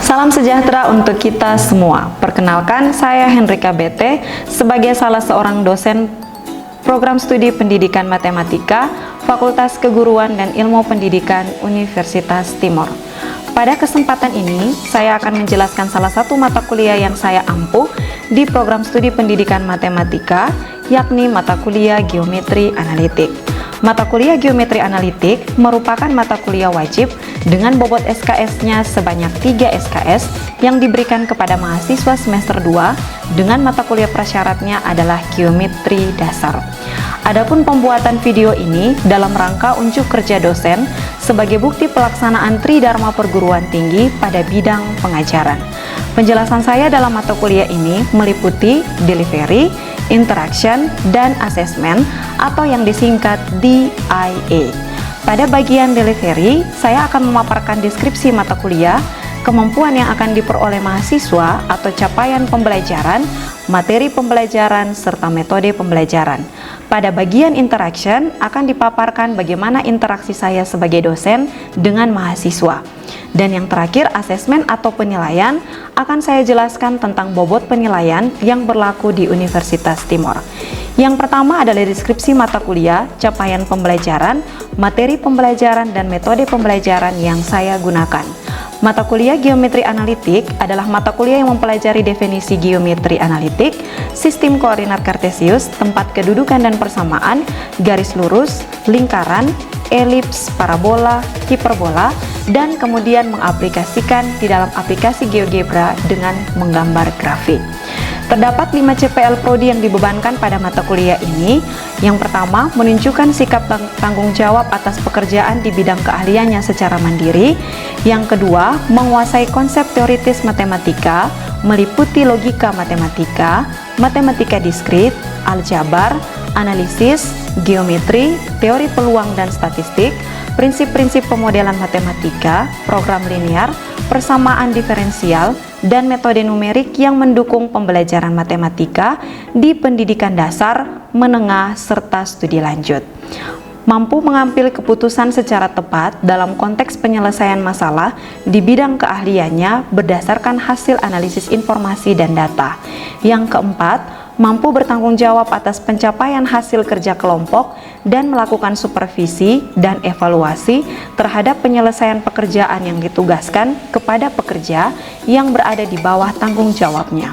Salam sejahtera untuk kita semua. Perkenalkan, saya Henrika BT sebagai salah seorang dosen program studi pendidikan matematika, Fakultas Keguruan dan Ilmu Pendidikan Universitas Timor. Pada kesempatan ini, saya akan menjelaskan salah satu mata kuliah yang saya ampuh di program studi pendidikan matematika, yakni mata kuliah Geometri Analitik. Mata kuliah Geometri Analitik merupakan mata kuliah wajib dengan bobot SKS-nya sebanyak 3 SKS yang diberikan kepada mahasiswa semester 2 dengan mata kuliah prasyaratnya adalah Geometri Dasar. Adapun pembuatan video ini dalam rangka unjuk kerja dosen sebagai bukti pelaksanaan Tridharma Perguruan Tinggi pada bidang pengajaran. Penjelasan saya dalam mata kuliah ini meliputi delivery, interaction, dan assessment atau yang disingkat DIA. Pada bagian delivery, saya akan memaparkan deskripsi mata kuliah, kemampuan yang akan diperoleh mahasiswa atau capaian pembelajaran, materi pembelajaran, serta metode pembelajaran. Pada bagian interaction akan dipaparkan bagaimana interaksi saya sebagai dosen dengan mahasiswa. Dan yang terakhir, asesmen atau penilaian, akan saya jelaskan tentang bobot penilaian yang berlaku di Universitas Timor. Yang pertama adalah deskripsi mata kuliah, capaian pembelajaran, materi pembelajaran, dan metode pembelajaran yang saya gunakan. Mata kuliah Geometri Analitik adalah mata kuliah yang mempelajari definisi geometri analitik, sistem koordinat kartesius, tempat kedudukan dan persamaan, garis lurus, lingkaran, elips, parabola, hiperbola, dan kemudian mengaplikasikan di dalam aplikasi GeoGebra dengan menggambar grafik. Terdapat 5 CPL Prodi yang dibebankan pada mata kuliah ini. Yang pertama, menunjukkan sikap tanggung jawab atas pekerjaan di bidang keahliannya secara mandiri. Yang kedua, menguasai konsep teoritis matematika, meliputi logika matematika, matematika diskrit, aljabar, analisis, geometri, teori peluang dan statistik, prinsip-prinsip pemodelan matematika, program linear, persamaan diferensial, dan metode numerik yang mendukung pembelajaran matematika di pendidikan dasar, menengah, serta studi lanjut. Mampu mengambil keputusan secara tepat dalam konteks penyelesaian masalah di bidang keahliannya berdasarkan hasil analisis informasi dan data. Yang keempat, mampu bertanggung jawab atas pencapaian hasil kerja kelompok dan melakukan supervisi dan evaluasi terhadap penyelesaian pekerjaan yang ditugaskan kepada pekerja yang berada di bawah tanggung jawabnya.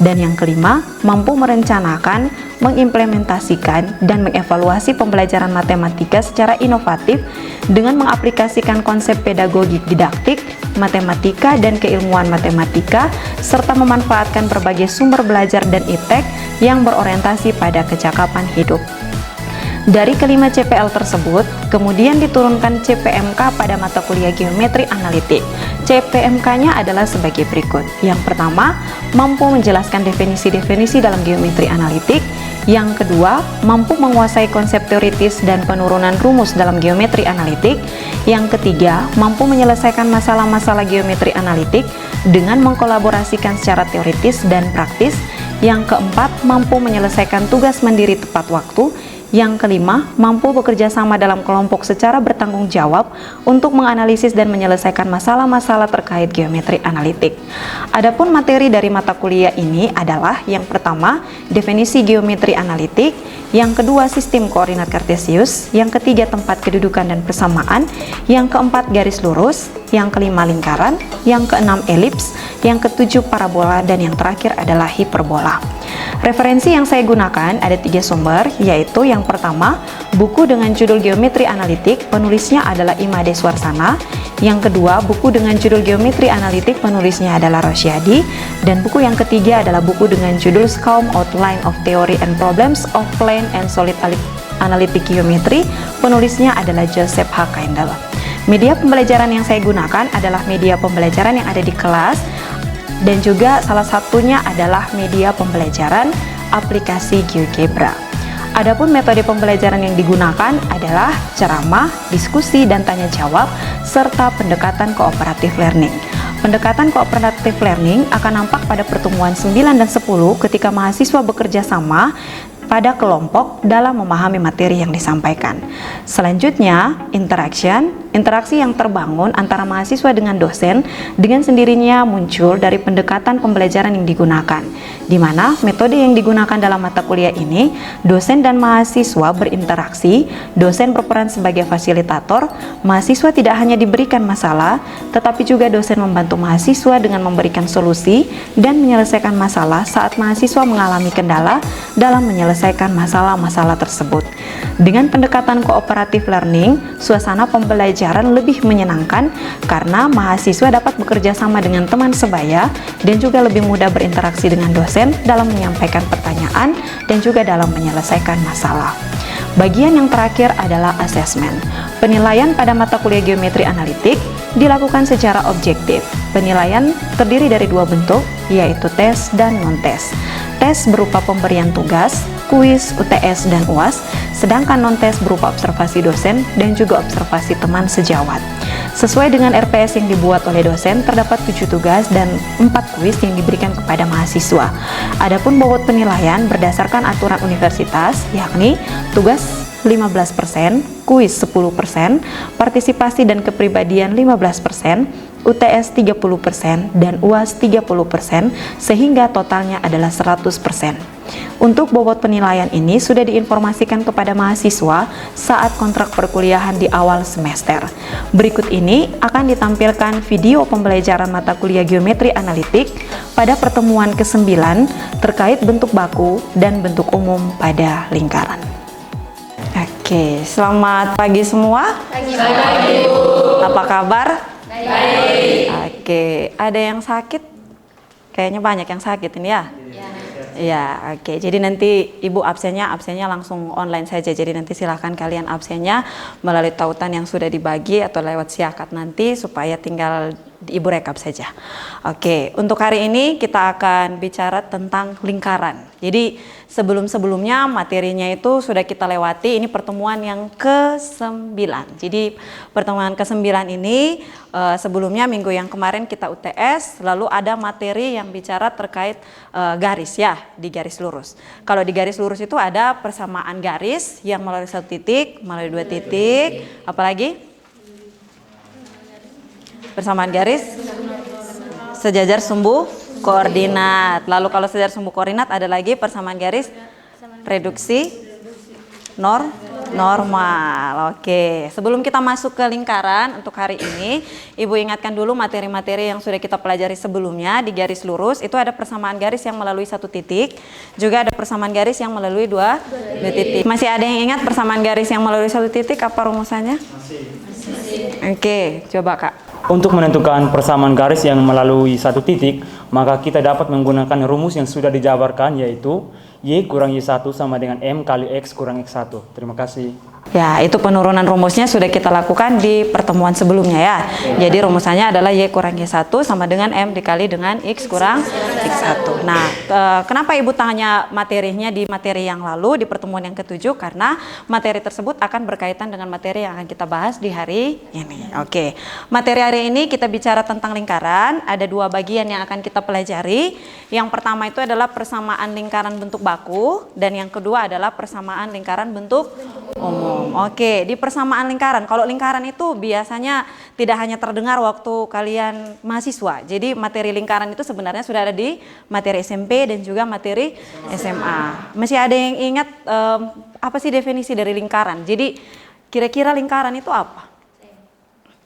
Dan yang kelima, mampu merencanakan, mengimplementasikan, dan mengevaluasi pembelajaran matematika secara inovatif dengan mengaplikasikan konsep pedagogik didaktik, matematika, dan keilmuan matematika, serta memanfaatkan berbagai sumber belajar dan iptek yang berorientasi pada kecakapan hidup. Dari kelima CPL tersebut, kemudian diturunkan CPMK pada mata kuliah Geometri Analitik. CPMK-nya adalah sebagai berikut. Yang pertama, mampu menjelaskan definisi-definisi dalam geometri analitik. Yang kedua, mampu menguasai konsep teoritis dan penurunan rumus dalam geometri analitik. Yang ketiga, mampu menyelesaikan masalah-masalah geometri analitik dengan mengkolaborasikan secara teoritis dan praktis. Yang keempat, mampu menyelesaikan tugas mandiri tepat waktu. Yang kelima, mampu bekerja sama dalam kelompok secara bertanggung jawab untuk menganalisis dan menyelesaikan masalah-masalah terkait geometri analitik. Adapun materi dari mata kuliah ini adalah yang pertama, definisi geometri analitik, yang kedua, sistem koordinat kartesius, yang ketiga, tempat kedudukan dan persamaan, yang keempat, garis lurus, yang kelima, lingkaran, yang keenam, elips, yang ketujuh, parabola, dan yang terakhir adalah hiperbola. Referensi yang saya gunakan ada 3 sumber, yaitu yang pertama, buku dengan judul Geometri Analitik, penulisnya adalah Imade Swarsana. Yang kedua, buku dengan judul Geometri Analitik, penulisnya adalah Rosyadi. Dan buku yang ketiga adalah buku dengan judul Scaum Outline of Theory and Problems of Plane and Solid Analytic Geometry, penulisnya adalah Joseph H. Kindle. Media pembelajaran yang saya gunakan adalah media pembelajaran yang ada di kelas, dan juga salah satunya adalah media pembelajaran aplikasi GeoGebra. Adapun metode pembelajaran yang digunakan adalah ceramah, diskusi, dan tanya jawab, serta pendekatan kooperatif learning. Pendekatan kooperatif learning akan nampak pada pertemuan 9 dan 10 ketika mahasiswa bekerja sama pada kelompok dalam memahami materi yang disampaikan. Selanjutnya, interaction Interaksi yang terbangun antara mahasiswa dengan dosen dengan sendirinya muncul dari pendekatan pembelajaran yang digunakan, di mana metode yang digunakan dalam mata kuliah ini, dosen dan mahasiswa berinteraksi, dosen berperan sebagai fasilitator, mahasiswa tidak hanya diberikan masalah, tetapi juga dosen membantu mahasiswa dengan memberikan solusi dan menyelesaikan masalah saat mahasiswa mengalami kendala dalam menyelesaikan masalah-masalah tersebut. Dengan pendekatan cooperative learning, suasana pembelajaran lebih menyenangkan karena mahasiswa dapat bekerja sama dengan teman sebaya dan juga lebih mudah berinteraksi dengan dosen dalam menyampaikan pertanyaan dan juga dalam menyelesaikan masalah. Bagian yang terakhir adalah asesmen. Penilaian pada mata kuliah geometri analitik dilakukan secara objektif. Penilaian terdiri dari dua bentuk, yaitu tes dan non-tes. Tes berupa pemberian tugas, kuis, UTS, dan UAS, sedangkan non-tes berupa observasi dosen dan juga observasi teman sejawat. Sesuai dengan RPS yang dibuat oleh dosen, terdapat 7 tugas dan 4 kuis yang diberikan kepada mahasiswa. Adapun bobot penilaian berdasarkan aturan universitas, yakni tugas 15%, kuis 10%, partisipasi dan kepribadian 15%, UTS 30%, dan UAS 30%, sehingga totalnya adalah 100%. Untuk bobot penilaian ini sudah diinformasikan kepada mahasiswa saat kontrak perkuliahan di awal semester. Berikut ini akan ditampilkan video pembelajaran mata kuliah geometri analitik pada pertemuan ke-9 terkait bentuk baku dan bentuk umum pada lingkaran. Oke, selamat pagi semua. Pagi. Apa kabar? Baik. Oke, ada yang sakit? Kayaknya banyak yang sakit ini ya? Ya, oke. Jadi nanti Ibu absennya langsung online saja. Jadi nanti silahkan kalian absennya melalui tautan yang sudah dibagi atau lewat siakat nanti supaya tinggal Ibu rekap saja. Oke, untuk hari ini kita akan bicara tentang lingkaran. Jadi sebelum-sebelumnya materinya itu sudah kita lewati, ini pertemuan yang ke-9. Jadi pertemuan ke-9 ini sebelumnya minggu yang kemarin kita UTS, lalu ada materi yang bicara terkait garis ya, di garis lurus. Kalau di garis lurus itu ada persamaan garis yang melalui 1 titik, melalui 2 titik, apalagi? Persamaan garis sejajar sumbu koordinat. Lalu kalau sejajar sumbu koordinat ada lagi persamaan garis reduksi normal. Oke, sebelum kita masuk ke lingkaran untuk hari ini, Ibu ingatkan dulu materi-materi yang sudah kita pelajari sebelumnya. Di garis lurus itu ada persamaan garis yang melalui 1 titik, juga ada persamaan garis yang melalui dua titik. Masih ada yang ingat persamaan garis yang melalui 1 titik apa rumusannya? Masih. Oke, coba Kak. Untuk menentukan persamaan garis yang melalui 1 titik, maka kita dapat menggunakan rumus yang sudah dijabarkan, yaitu Y kurang Y1 sama dengan M kali X kurang X1. Terima kasih. Ya, itu penurunan rumusnya sudah kita lakukan di pertemuan sebelumnya ya. Jadi rumusannya adalah Y kurang Y1 sama dengan M dikali dengan X kurang X1. Nah, kenapa Ibu tanya materinya di materi yang lalu, di pertemuan yang ke-7? Karena materi tersebut akan berkaitan dengan materi yang akan kita bahas di hari ini. Oke, materi hari ini kita bicara tentang lingkaran. Ada 2 bagian yang akan kita pelajari. Yang pertama itu adalah persamaan lingkaran bentuk baku, dan yang kedua adalah persamaan lingkaran bentuk umum. Oke, di persamaan lingkaran. Kalau lingkaran itu biasanya tidak hanya terdengar waktu kalian mahasiswa. Jadi materi lingkaran itu sebenarnya sudah ada di materi SMP dan juga materi SMA. Masih ada yang ingat apa sih definisi dari lingkaran? Jadi kira-kira lingkaran itu apa?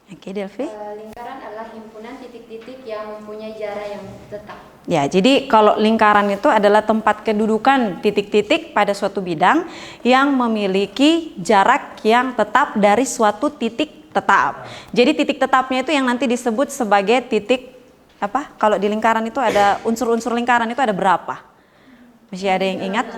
Oke, Delvi. Lingkaran adalah himpunan titik-titik yang mempunyai jarak yang tetap. Ya, jadi kalau lingkaran itu adalah tempat kedudukan titik-titik pada suatu bidang yang memiliki jarak yang tetap dari suatu titik tetap. Jadi titik tetapnya itu yang nanti disebut sebagai titik apa? Kalau di lingkaran itu ada unsur-unsur lingkaran itu ada berapa? Masih ada yang ingat?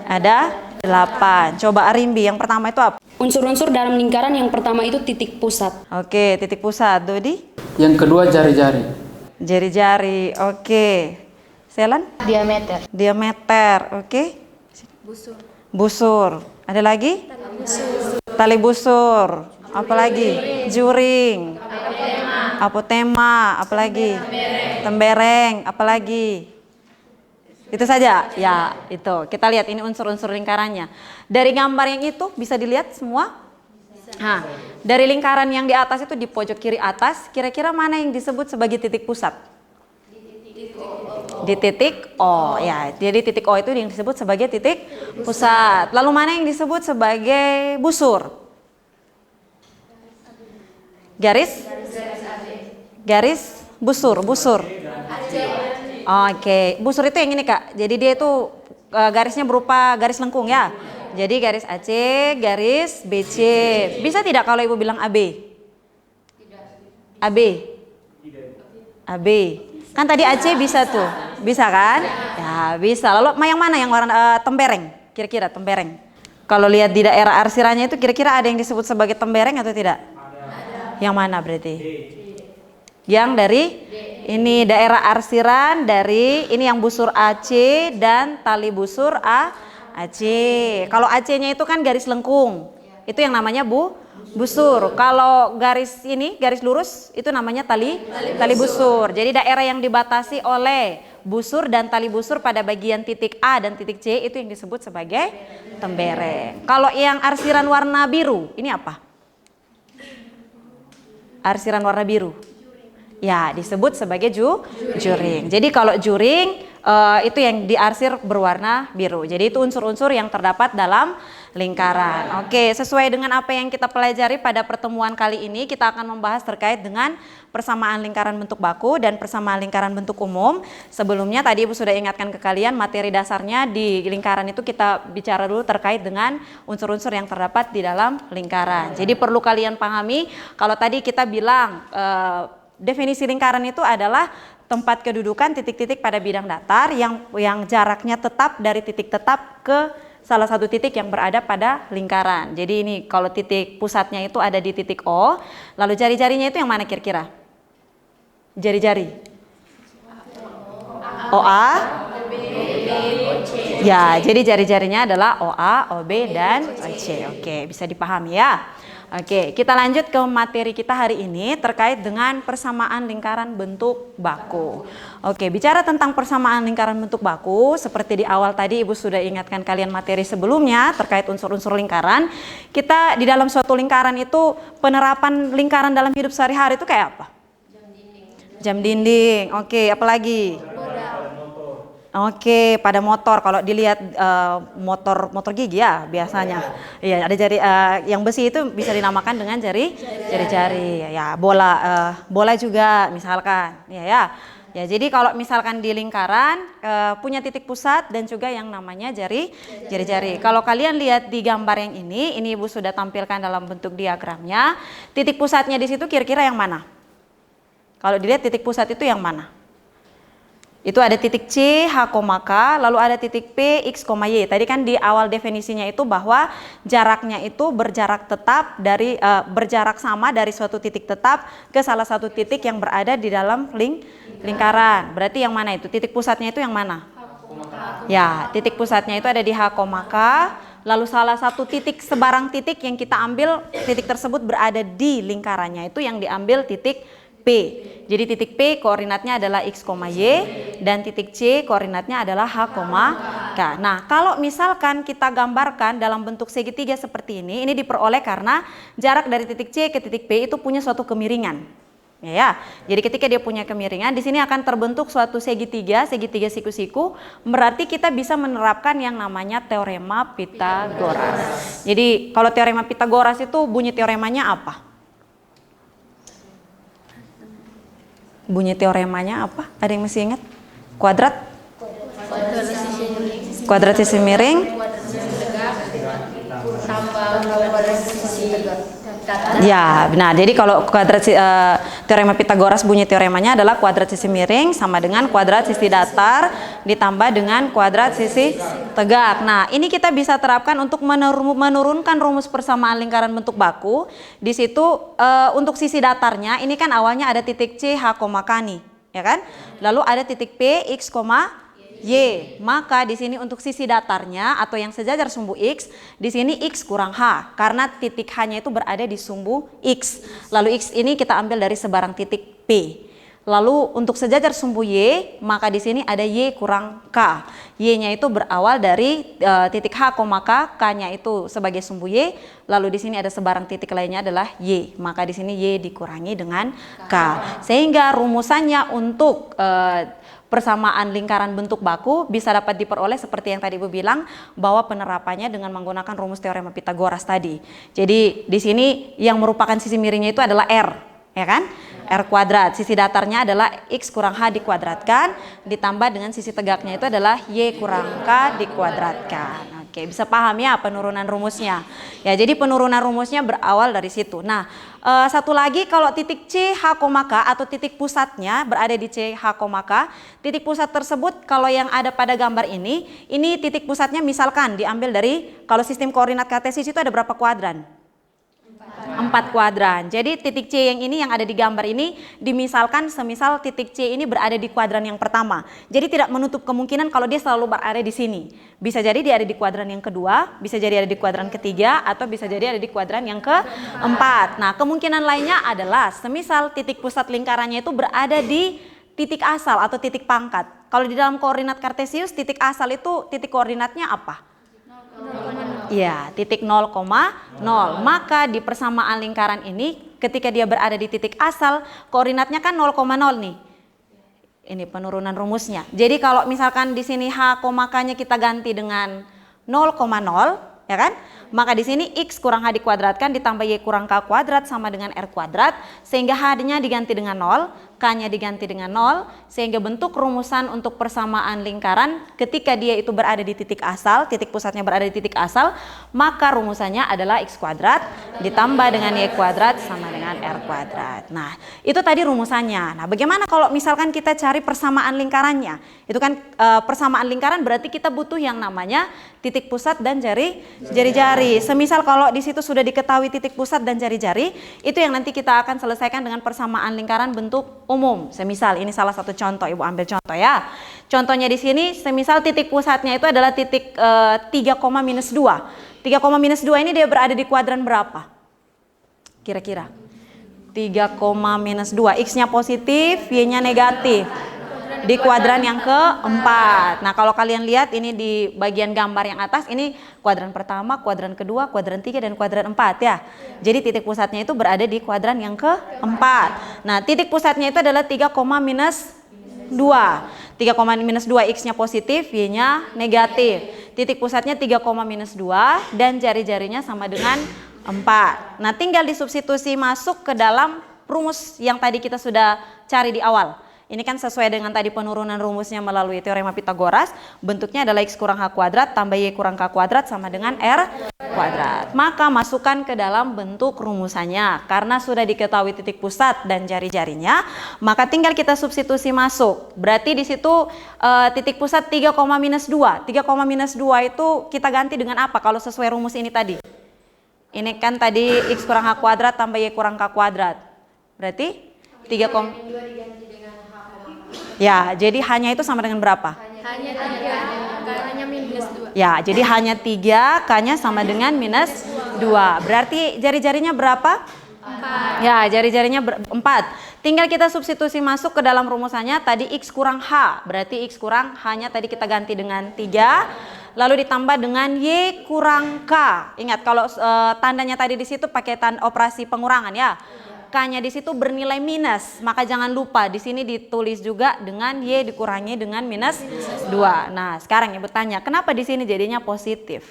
Ada 8. Coba Arimbi, yang pertama itu apa? Unsur-unsur dalam lingkaran yang pertama itu titik pusat. Oke, titik pusat. Dodi? Yang kedua jari-jari. Jari-jari. Oke. Selan? Diameter. Diameter. Oke. Busur. Ada lagi? Tali busur. Apa lagi? Juring. Apotema. Apa lagi? Tembereng. Apa lagi? Itu saja? Ya, itu. Kita lihat ini unsur-unsur lingkarannya. Dari gambar yang itu bisa dilihat semua? Nah, dari lingkaran yang di atas itu di pojok kiri atas, kira-kira mana yang disebut sebagai titik pusat? Di titik O ya. Jadi titik O itu yang disebut sebagai titik pusat. Lalu mana yang disebut sebagai busur? Garis busur. Oke, busur itu yang ini Kak. Jadi dia itu garisnya berupa garis lengkung ya. Jadi garis AC, garis BC. Bisa tidak kalau Ibu bilang AB? AB. Kan tadi AC bisa tuh. Bisa kan? Ya, bisa. Lalu yang mana yang warna tembereng? Kira-kira tembereng. Kalau lihat di daerah arsirannya itu kira-kira ada yang disebut sebagai tembereng atau tidak? Ada. Yang mana berarti? Yang dari ini daerah arsiran dari ini yang busur AC dan tali busur AC. Kalau AC-nya itu kan garis lengkung. Itu yang namanya busur. Kalau garis ini garis lurus itu namanya tali busur. Jadi daerah yang dibatasi oleh busur dan tali busur pada bagian titik A dan titik C itu yang disebut sebagai tembereng. Kalau yang arsiran warna biru, ini apa? Arsiran warna biru. Ya, disebut sebagai juring. Jadi kalau juring itu yang diarsir berwarna biru. Jadi itu unsur-unsur yang terdapat dalam lingkaran. Oke, sesuai dengan apa yang kita pelajari pada pertemuan kali ini, kita akan membahas terkait dengan persamaan lingkaran bentuk baku dan persamaan lingkaran bentuk umum. Sebelumnya tadi Ibu sudah ingatkan ke kalian materi dasarnya di lingkaran itu kita bicara dulu terkait dengan unsur-unsur yang terdapat di dalam lingkaran. Jadi perlu kalian pahami kalau tadi kita bilang definisi lingkaran itu adalah tempat kedudukan titik-titik pada bidang datar yang jaraknya tetap dari titik tetap ke salah satu titik yang berada pada lingkaran. Jadi ini kalau titik pusatnya itu ada di titik O, lalu jari-jarinya itu yang mana kira-kira? Jari-jari. OA. Ya, jadi jari-jarinya adalah OA, OB, dan OC. Oke, bisa dipahami ya. Oke, kita lanjut ke materi kita hari ini terkait dengan persamaan lingkaran bentuk baku. Oke, bicara tentang persamaan lingkaran bentuk baku, seperti di awal tadi Ibu sudah ingatkan kalian materi sebelumnya terkait unsur-unsur lingkaran. Kita di dalam suatu lingkaran itu penerapan lingkaran dalam hidup sehari-hari itu kayak apa? Jam dinding. Oke, apalagi? Oke, pada motor. Kalau dilihat motor gigi ya biasanya. Iya, ada jari yang besi itu bisa dinamakan dengan jari-jari. Ya, bola juga misalkan. Ya. Ya, jadi kalau misalkan di lingkaran punya titik pusat dan juga yang namanya jari-jari. Kalau kalian lihat di gambar yang ini Ibu sudah tampilkan dalam bentuk diagramnya. Titik pusatnya di situ kira-kira yang mana? Kalau dilihat titik pusat itu yang mana? Itu ada titik C, H, K, lalu ada titik P, X, Y. Tadi kan di awal definisinya itu bahwa jaraknya itu berjarak tetap dari berjarak sama dari suatu titik tetap ke salah satu titik yang berada di dalam lingkaran. Berarti yang mana itu? Titik pusatnya itu yang mana? Ya, titik pusatnya itu ada di H, K. Lalu salah satu titik sebarang titik yang kita ambil, titik tersebut berada di lingkarannya itu yang diambil titik P. Jadi titik P koordinatnya adalah X, Y dan titik C koordinatnya adalah H, K. Nah, kalau misalkan kita gambarkan dalam bentuk segitiga seperti ini diperoleh karena jarak dari titik C ke titik P itu punya suatu kemiringan. Ya. Jadi ketika dia punya kemiringan, di sini akan terbentuk suatu segitiga siku-siku. Berarti kita bisa menerapkan yang namanya teorema Pitagoras. Jadi kalau teorema Pitagoras itu bunyi teoremanya apa? Bunyi teoremanya apa? Ada yang masih ingat? Kuadrat sisi miring ya, benar. Jadi kalau teorema Pitagoras bunyi teoremanya adalah kuadrat sisi miring sama dengan kuadrat sisi datar ditambah dengan kuadrat sisi tegak. Nah, ini kita bisa terapkan untuk menurunkan rumus persamaan lingkaran bentuk baku. Di situ untuk sisi datarnya ini kan awalnya ada titik C, H, K nih, ya kan? Lalu ada titik P, X, Y. Maka di sini untuk sisi datarnya atau yang sejajar sumbu X, di sini X kurang H karena titik H-nya itu berada di sumbu X. Lalu X ini kita ambil dari sebarang titik P. Lalu untuk sejajar sumbu Y, maka di sini ada Y kurang K. Y-nya itu berawal dari titik H, K, K-nya itu sebagai sumbu Y, lalu di sini ada sebarang titik lainnya adalah Y. Maka di sini Y dikurangi dengan K. Sehingga rumusannya untuk persamaan lingkaran bentuk baku bisa dapat diperoleh seperti yang tadi Ibu bilang, bahwa penerapannya dengan menggunakan rumus teorema Pitagoras tadi. Jadi di sini yang merupakan sisi miringnya itu adalah R, ya kan? R kuadrat, sisi datarnya adalah X kurang H dikuadratkan, ditambah dengan sisi tegaknya itu adalah Y kurang K dikuadratkan. Oke, bisa paham ya penurunan rumusnya. Ya, jadi penurunan rumusnya berawal dari situ. Nah, satu lagi kalau titik C, H, K atau titik pusatnya berada di C, H, K, titik pusat tersebut kalau yang ada pada gambar ini titik pusatnya misalkan diambil dari, kalau sistem koordinat kartesis itu ada berapa kuadran? 4 kuadran. Jadi titik C yang ini yang ada di gambar ini dimisalkan semisal titik C ini berada di kuadran yang pertama. Jadi tidak menutup kemungkinan kalau dia selalu berada di sini. Bisa jadi dia ada di kuadran yang kedua, bisa jadi ada di kuadran ketiga, atau bisa jadi ada di kuadran yang keempat. Nah, kemungkinan lainnya adalah semisal titik pusat lingkarannya itu berada di titik asal atau titik pangkat. Kalau di dalam koordinat kartesius titik asal itu titik koordinatnya apa? Ya, titik 0,0. Maka di persamaan lingkaran ini ketika dia berada di titik asal, koordinatnya kan 0,0 nih. Ini penurunan rumusnya. Jadi kalau misalkan di sini H, K-nya kita ganti dengan 0,0, ya kan? Maka di sini X kurang H dikuadratkan ditambah Y kurang K kuadrat sama dengan R kuadrat, sehingga H-nya diganti dengan 0, K-nya diganti dengan 0, sehingga bentuk rumusan untuk persamaan lingkaran ketika dia itu berada di titik asal, titik pusatnya berada di titik asal, maka rumusannya adalah X kuadrat ditambah dengan Y kuadrat sama dengan R kuadrat. Nah, itu tadi rumusannya. Nah, bagaimana kalau misalkan kita cari persamaan lingkarannya? Itu kan persamaan lingkaran berarti kita butuh yang namanya titik pusat dan jari-jari. Semisal kalau di situ sudah diketahui titik pusat dan jari-jari, itu yang nanti kita akan selesaikan dengan persamaan lingkaran bentuk umum. Semisal ini salah satu contoh, Ibu ambil contoh ya. Contohnya di sini, semisal titik pusatnya itu adalah titik 3, minus 2. 3, minus 2 ini dia berada di kuadran berapa? Kira-kira 3, minus 2, X-nya positif, Y-nya negatif. Di kuadran yang keempat. Nah, kalau kalian lihat ini di bagian gambar yang atas, ini kuadran pertama, kuadran kedua, kuadran 3, dan kuadran 4 ya. Jadi titik pusatnya itu berada di kuadran yang keempat. Nah, titik pusatnya itu adalah 3, minus 2. 3, minus 2, X-nya positif, Y-nya negatif. Titik pusatnya 3, minus 2, dan jari-jarinya sama dengan 4. Nah, tinggal disubstitusi masuk ke dalam rumus yang tadi kita sudah cari di awal. Ini kan sesuai dengan tadi penurunan rumusnya melalui teorema Pitagoras. Bentuknya adalah X kurang H kuadrat tambah Y kurang K kuadrat sama dengan R kuadrat. Maka masukkan ke dalam bentuk rumusannya. Karena sudah diketahui titik pusat dan jari-jarinya, maka tinggal kita substitusi masuk. Berarti di situ titik pusat 3, minus 2. 3, minus 2 itu kita ganti dengan apa kalau sesuai rumus ini tadi? Ini kan tadi X kurang H kuadrat tambah Y kurang K kuadrat. Berarti 3, ya, jadi hanya itu sama dengan berapa? Hanya 3, hanya minus 2. Ya, jadi hanya 3, K-nya sama dengan minus 2. Berarti jari-jarinya berapa? 4. Ya, jari-jarinya 4. Tinggal kita substitusi masuk ke dalam rumusannya. Tadi X kurang H, berarti X kurang H-nya tadi kita ganti dengan 3. Lalu ditambah dengan Y kurang K. Ingat kalau tandanya tadi di situ pakai operasi pengurangan ya. K-nya di situ bernilai minus, maka jangan lupa di sini ditulis juga dengan Y dikurangi dengan minus 2. Nah, sekarang Ibu tanya, kenapa di sini jadinya positif?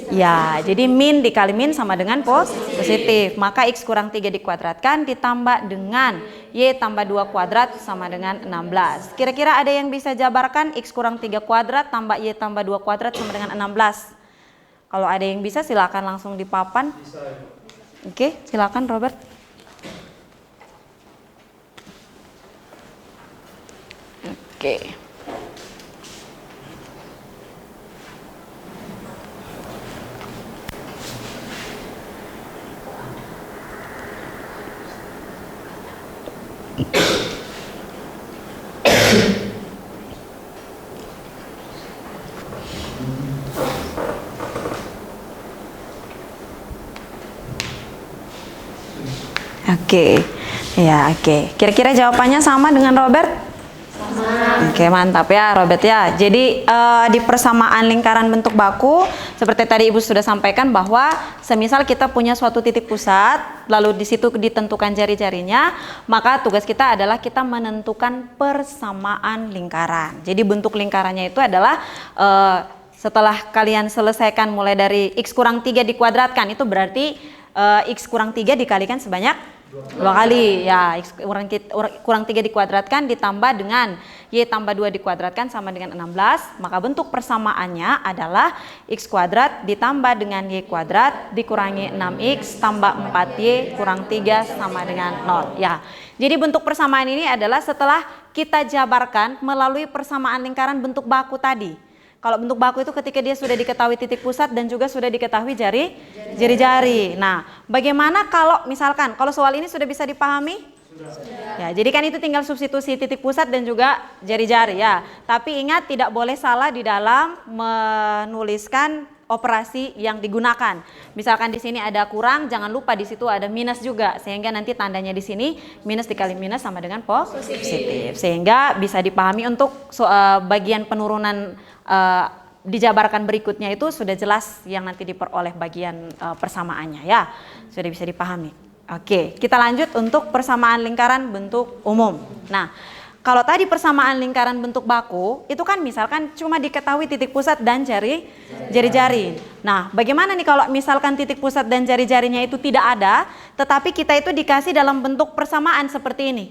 Ya, jadi min dikali min sama dengan positif. Maka X kurang 3 dikuadratkan ditambah dengan Y tambah 2 kuadrat sama dengan 16. Kira-kira ada yang bisa jabarkan X kurang 3 kuadrat tambah Y tambah 2 kuadrat sama dengan 16? Kalau ada yang bisa silakan langsung di papan. Oke, silakan Robert. Oke. Oke, Ya, oke. Kira-kira jawabannya sama dengan Robert? Sama. Oke, mantap ya Robert ya. Jadi di persamaan lingkaran bentuk baku, seperti tadi Ibu sudah sampaikan bahwa semisal kita punya suatu titik pusat, lalu di situ ditentukan jari-jarinya, maka tugas kita adalah kita menentukan persamaan lingkaran. Jadi bentuk lingkarannya itu adalah setelah kalian selesaikan mulai dari X kurang 3 dikuadratkan, itu berarti X kurang 3 dikalikan sebanyak 2 kali ya. X kurang 3 dikuadratkan ditambah dengan Y tambah 2 dikuadratkan sama dengan 16, maka bentuk persamaannya adalah X kuadrat ditambah dengan Y kuadrat dikurangi 6X tambah 4Y kurang 3 sama dengan 0 ya. Jadi bentuk persamaan ini adalah setelah kita jabarkan melalui persamaan lingkaran bentuk baku tadi. Kalau bentuk baku itu ketika dia sudah diketahui titik pusat dan juga sudah diketahui jari-jari. Nah, bagaimana kalau misalkan kalau soal ini sudah bisa dipahami? Sudah. Ya, jadi kan itu tinggal substitusi titik pusat dan juga jari-jari ya. Tapi ingat tidak boleh salah di dalam menuliskan operasi yang digunakan. Misalkan di sini ada kurang, jangan lupa di situ ada minus juga, sehingga nanti tandanya di sini minus dikali minus sama dengan positif. Sehingga bisa dipahami untuk bagian penurunan dijabarkan berikutnya itu sudah jelas yang nanti diperoleh bagian persamaannya ya. Sudah bisa dipahami. Oke, kita lanjut untuk persamaan lingkaran bentuk umum. Nah, kalau tadi persamaan lingkaran bentuk baku, itu kan misalkan cuma diketahui titik pusat dan jari-jari. Nah, bagaimana nih kalau misalkan titik pusat dan jari-jarinya itu tidak ada, tetapi kita itu dikasih dalam bentuk persamaan seperti ini.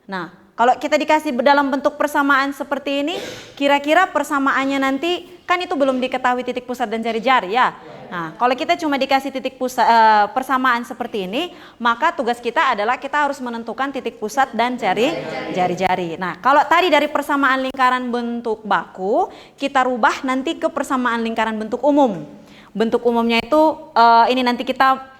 Nah, kalau kita dikasih dalam bentuk persamaan seperti ini, kira-kira persamaannya nanti kan itu belum diketahui titik pusat dan jari-jari ya. Nah, kalau kita cuma dikasih titik pusat persamaan seperti ini, maka tugas kita adalah kita harus menentukan titik pusat dan jari-jari. Nah, kalau tadi dari persamaan lingkaran bentuk baku, kita rubah nanti ke persamaan lingkaran bentuk umum. Bentuk umumnya itu ini nanti kita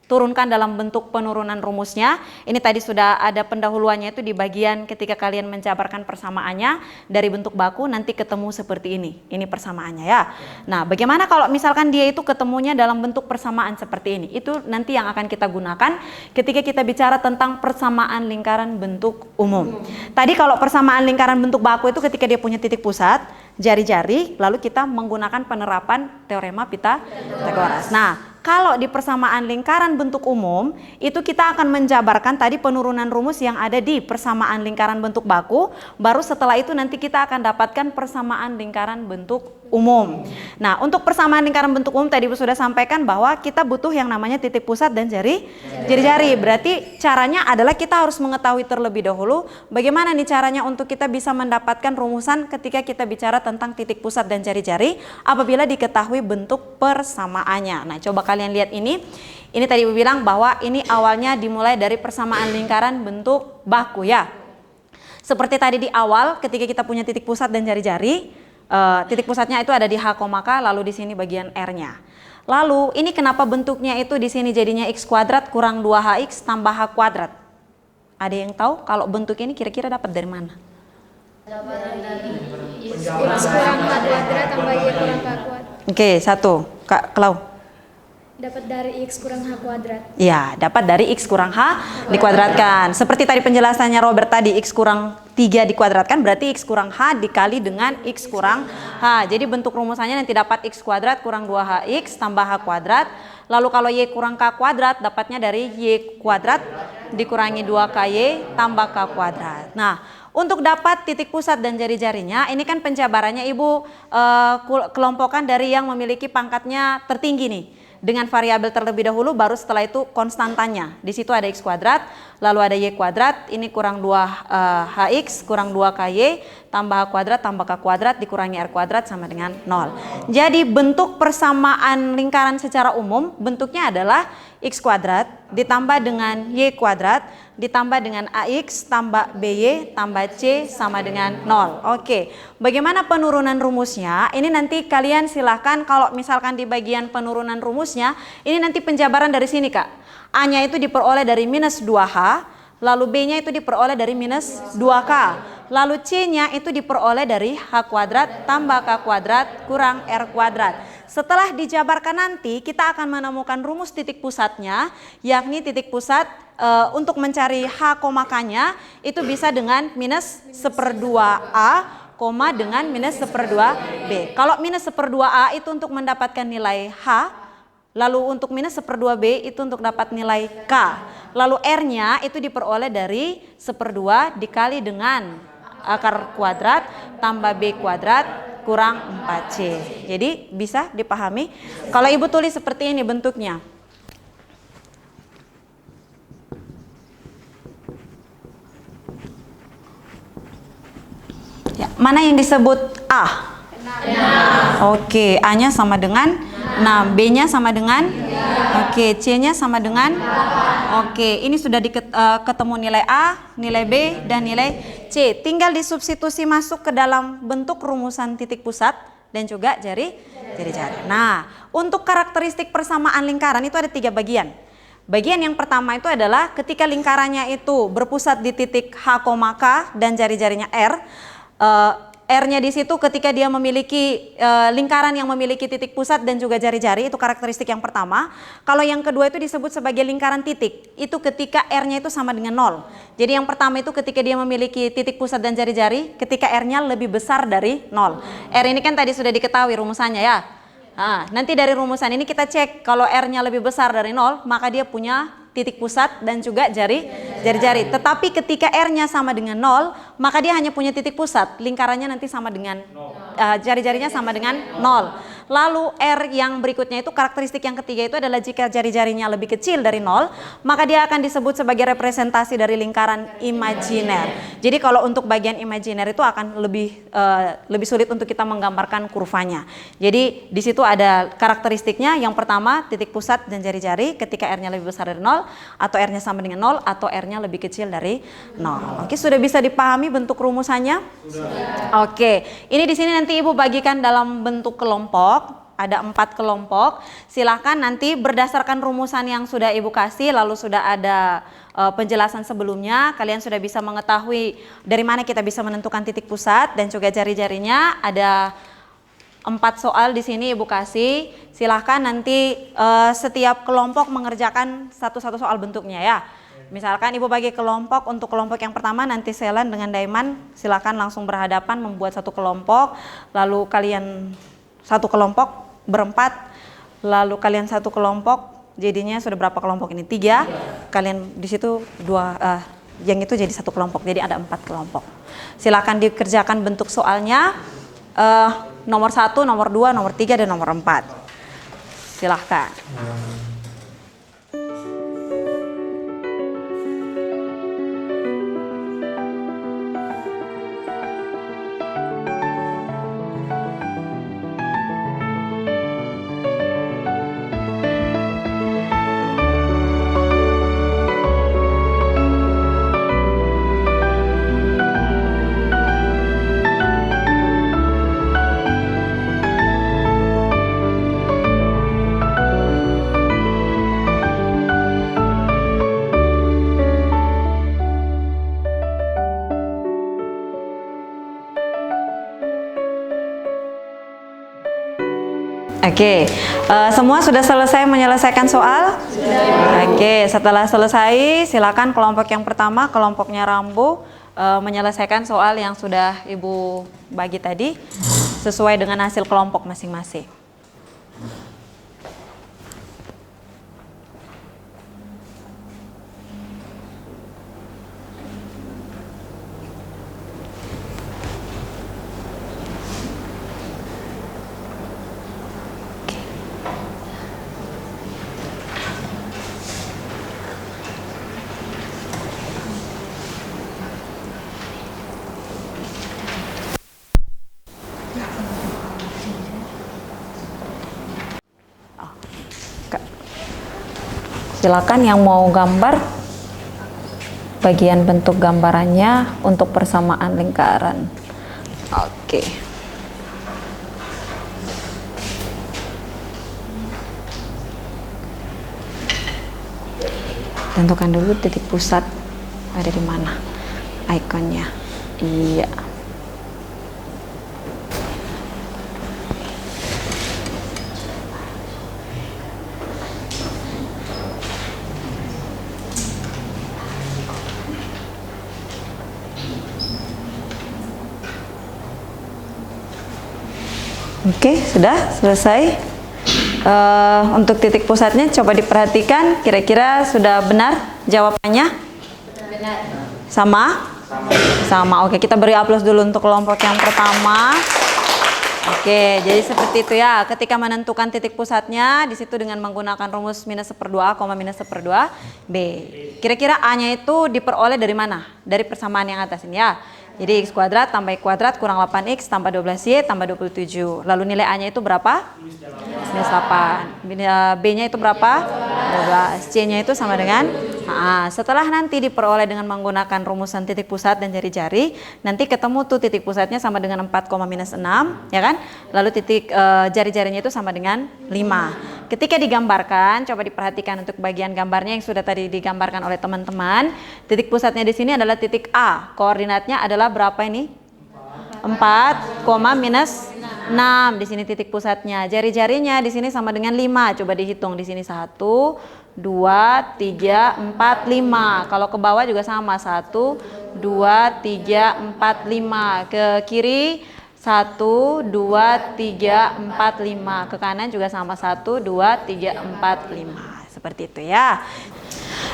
turunkan dalam bentuk penurunan rumusnya. Ini tadi sudah ada pendahuluannya itu di bagian ketika kalian menjabarkan persamaannya dari bentuk baku nanti ketemu seperti ini. Ini persamaannya ya. Nah, bagaimana kalau misalkan dia itu ketemunya dalam bentuk persamaan seperti ini? Itu nanti yang akan kita gunakan ketika kita bicara tentang persamaan lingkaran bentuk umum. Tadi kalau persamaan lingkaran bentuk baku itu ketika dia punya titik pusat, jari-jari, lalu kita menggunakan penerapan teorema Pythagoras. Nah, kalau di persamaan lingkaran bentuk umum, itu kita akan menjabarkan tadi penurunan rumus yang ada di persamaan lingkaran bentuk baku, baru setelah itu nanti kita akan dapatkan persamaan lingkaran bentuk umum. Nah, untuk persamaan lingkaran bentuk umum tadi sudah sampaikan bahwa kita butuh yang namanya titik pusat dan jari-jari. Berarti caranya adalah kita harus mengetahui terlebih dahulu bagaimana nih caranya untuk kita bisa mendapatkan rumusan ketika kita bicara tentang titik pusat dan jari-jari apabila diketahui bentuk persamaannya. Nah, coba kalian lihat ini. Ini tadi Ibu bilang bahwa ini awalnya dimulai dari persamaan lingkaran bentuk baku ya. Seperti tadi di awal ketika kita punya titik pusat dan jari-jari, titik pusatnya itu ada di H, K, lalu di sini bagian R-nya. Lalu ini kenapa bentuknya itu di sini jadinya X kuadrat kurang 2HX tambah H kuadrat? Ada yang tahu kalau bentuk ini kira-kira dapat dari mana? Dapat dari X kurang H kuadrat tambah Y kurang K kuadrat. Oke, satu. Kak Klau. Dapat dari X kurang H kuadrat. Ya, dapat dari X kurang H dikuadratkan. Seperti tadi penjelasannya Robert tadi, X kurang 3 dikuadratkan berarti X kurang H dikali dengan X kurang H. Jadi bentuk rumusannya nanti dapat X kuadrat kurang 2HX tambah H kuadrat. Lalu kalau Y kurang K kuadrat dapatnya dari Y kuadrat dikurangi 2KY tambah K kuadrat. Nah, untuk dapat titik pusat dan jari-jarinya, ini kan penjabarannya Ibu kelompokkan dari yang memiliki pangkatnya tertinggi nih. Dengan variabel terlebih dahulu, baru setelah itu konstantanya. Di situ ada X kuadrat, lalu ada Y kuadrat, ini kurang 2HX, kurang 2KY, tambah H kuadrat, tambah K kuadrat, dikurangi R kuadrat sama dengan 0. Jadi bentuk persamaan lingkaran secara umum, bentuknya adalah X kuadrat, ditambah dengan Y kuadrat, ditambah dengan AX, tambah BY, tambah C, sama dengan 0. Oke, bagaimana penurunan rumusnya? Ini nanti kalian silahkan kalau misalkan di bagian penurunan rumusnya, ini nanti penjabaran dari sini Kak. A-nya itu diperoleh dari minus 2H, lalu B-nya itu diperoleh dari minus 2K. Lalu C-nya itu diperoleh dari H kuadrat tambah K kuadrat kurang R kuadrat. setelah dijabarkan nanti kita akan menemukan rumus titik pusatnya, yakni titik pusat untuk mencari H, K-nya itu bisa dengan minus 1/2A, dengan minus 1/2B. Kalau minus 1/2A itu untuk mendapatkan nilai H, lalu untuk minus 1/2B itu untuk dapat nilai K. Lalu R-nya itu diperoleh dari 1/2 dikali dengan akar kuadrat tambah B kuadrat kurang 4C. Jadi bisa dipahami. Kalau Ibu tulis seperti ini bentuknya. Ya, mana yang disebut A? Oke, A-nya sama dengan 6, B-nya sama dengan? Oke, C-nya sama dengan? Oke, ini sudah ketemu nilai A, nilai B, dan nilai C. Tinggal disubstitusi masuk ke dalam bentuk rumusan titik pusat dan juga jari-jari. Nah, untuk karakteristik persamaan lingkaran itu ada 3 bagian. Bagian yang pertama itu adalah ketika lingkarannya itu berpusat di titik H, K dan jari-jarinya R. R-nya di situ ketika dia memiliki lingkaran yang memiliki titik pusat dan juga jari-jari, itu karakteristik yang pertama. Kalau yang kedua itu disebut sebagai lingkaran titik, itu ketika R-nya itu sama dengan 0. Jadi yang pertama itu ketika dia memiliki titik pusat dan jari-jari, ketika R-nya lebih besar dari 0. R ini kan tadi sudah diketahui rumusannya ya. Nah, nanti dari rumusan ini kita cek kalau R-nya lebih besar dari 0, maka dia punya titik pusat dan juga jari-jari. Tetapi ketika R-nya sama dengan 0, maka dia hanya punya titik pusat. Lingkarannya nanti sama dengan jari-jarinya sama dengan 0. Lalu R yang berikutnya itu karakteristik yang ketiga itu adalah jika jari-jarinya lebih kecil dari 0, maka dia akan disebut sebagai representasi dari lingkaran imajiner. Jadi kalau untuk bagian imajiner itu akan lebih sulit untuk kita menggambarkan kurvanya. Jadi di situ ada karakteristiknya. Yang pertama titik pusat dan jari-jari ketika R-nya lebih besar dari 0, atau R-nya sama dengan 0, atau R-nya lebih kecil dari 0. Oke, sudah bisa dipahami bentuk rumusannya? Sudah. Oke, ini di sini nanti Ibu bagikan dalam bentuk kelompok. Ada 4 kelompok. Silahkan nanti berdasarkan rumusan yang sudah Ibu kasih, lalu sudah ada penjelasan sebelumnya, kalian sudah bisa mengetahui dari mana kita bisa menentukan titik pusat dan juga jari-jarinya. Ada 4 soal di sini Ibu kasih. Silahkan nanti setiap kelompok mengerjakan satu-satu soal bentuknya ya. Misalkan Ibu bagi kelompok, untuk kelompok yang pertama nanti Selen dengan Daiman silahkan langsung berhadapan membuat satu kelompok. Lalu kalian satu kelompok berempat, lalu kalian satu kelompok, jadinya sudah berapa kelompok ini? 3. Kalian di situ 2, yang itu jadi satu kelompok, jadi ada 4 kelompok. Silakan dikerjakan bentuk soalnya, nomor 1, nomor 2, nomor 3, dan nomor 4. Silahkan. Oke, semua sudah selesai menyelesaikan soal? Sudah. Oke, setelah selesai silakan kelompok yang pertama, kelompoknya Rambo, menyelesaikan soal yang sudah Ibu bagi tadi sesuai dengan hasil kelompok masing-masing. Silakan yang mau gambar bagian bentuk gambarannya untuk persamaan lingkaran. Oke. Tentukan dulu titik pusat ada di mana ikonnya. Iya. Oke, sudah selesai. Untuk titik pusatnya coba diperhatikan, kira-kira sudah benar jawabannya? Benar. Sama? Sama. Oke, kita beri aplaus dulu untuk kelompok yang pertama. Oke, jadi seperti itu ya. Ketika menentukan titik pusatnya, di situ dengan menggunakan rumus minus 1/2, minus 1/2 B. Kira-kira A-nya itu diperoleh dari mana? Dari persamaan yang atas ini ya. Jadi X kuadrat tambah Y kuadrat kurang 8X tambah 12Y tambah 27. Lalu nilai A-nya itu berapa? Minus 8. B-nya itu berapa? 12. C-nya itu sama dengan setelah nanti diperoleh dengan menggunakan rumusan titik pusat dan jari-jari, nanti ketemu tuh titik pusatnya sama dengan 4, minus 6, ya kan? Lalu titik jari-jarinya itu sama dengan 5. Ketika digambarkan, coba diperhatikan untuk bagian gambarnya yang sudah tadi digambarkan oleh teman-teman. Titik pusatnya di sini adalah titik A. Koordinatnya adalah berapa ini? 4, minus 6. Di sini titik pusatnya. Jari-jarinya di sini sama dengan 5. Coba dihitung di sini 1, 2, 3, 4, 5. Kalau ke bawah juga sama 1, 2, 3, 4, 5. Ke kiri 1, 2, 3, 4, 5. Ke kanan juga sama 1, 2, 3, 4, 5. Seperti itu ya.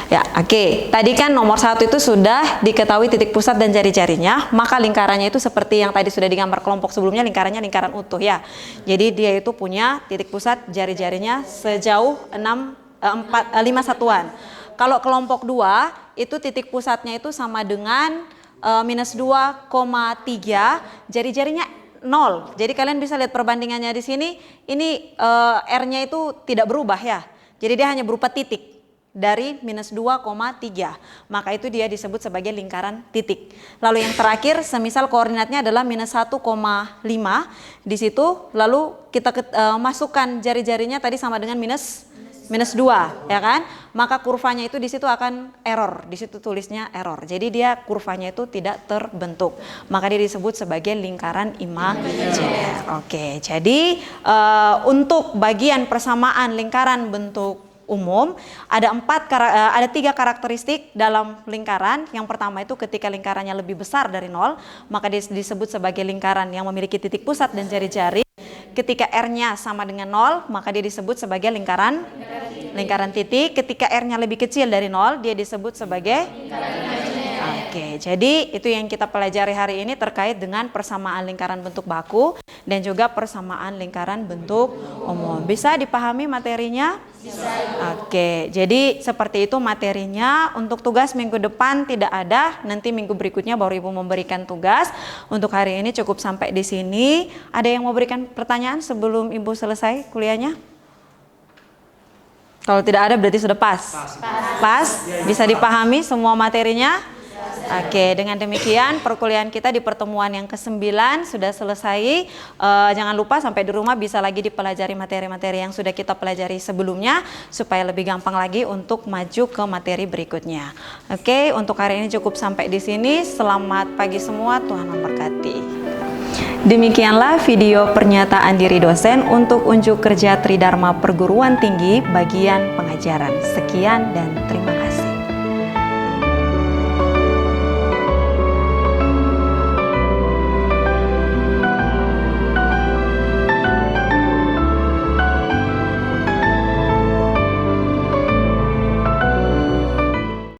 Ya, oke. Tadi kan nomor 1 itu sudah diketahui titik pusat dan jari-jarinya, maka lingkarannya itu seperti yang tadi sudah digambar kelompok sebelumnya, lingkarannya lingkaran utuh ya. Jadi dia itu punya titik pusat jari-jarinya sejauh 5 satuan. Kalau kelompok 2 itu titik pusatnya itu sama dengan minus 2,3, jari-jarinya 0. Jadi kalian bisa lihat perbandingannya di sini, ini R-nya itu tidak berubah ya. Jadi dia hanya berupa titik dari minus 2,3. Maka itu dia disebut sebagai lingkaran titik. Lalu yang terakhir, semisal koordinatnya adalah minus 1,5 di situ, lalu kita masukkan jari-jarinya tadi sama dengan minus 2, ya kan? Maka kurvanya itu di situ akan error. Di situ tulisnya error. Jadi dia kurvanya itu tidak terbentuk. Maka dia disebut sebagai lingkaran imajiner. Oke, jadi untuk bagian persamaan lingkaran bentuk umum ada 3 karakteristik dalam lingkaran. Yang pertama itu ketika lingkarannya lebih besar dari 0, maka dia disebut sebagai lingkaran yang memiliki titik pusat dan jari-jari. Ketika R-nya sama dengan 0, maka dia disebut sebagai lingkaran titik. Ketika R-nya lebih kecil dari 0, dia disebut sebagai Oke, jadi itu yang kita pelajari hari ini terkait dengan persamaan lingkaran bentuk baku dan juga persamaan lingkaran bentuk umum. Bisa dipahami materinya? Bisa. Oke, jadi seperti itu materinya. Untuk tugas minggu depan tidak ada, nanti minggu berikutnya baru Ibu memberikan tugas. Untuk hari ini cukup sampai di sini. Ada yang mau berikan pertanyaan sebelum Ibu selesai kuliahnya? Kalau tidak ada berarti sudah pas. Pas? Bisa dipahami semua materinya? Oke, dengan demikian perkuliahan kita di pertemuan yang ke-9 sudah selesai. Jangan lupa sampai di rumah bisa lagi dipelajari materi-materi yang sudah kita pelajari sebelumnya supaya lebih gampang lagi untuk maju ke materi berikutnya. Oke, untuk hari ini cukup sampai di sini. Selamat pagi semua, Tuhan memberkati. Demikianlah video pernyataan diri dosen untuk unjuk kerja Tridharma Perguruan Tinggi bagian pengajaran. Sekian dan terima kasih.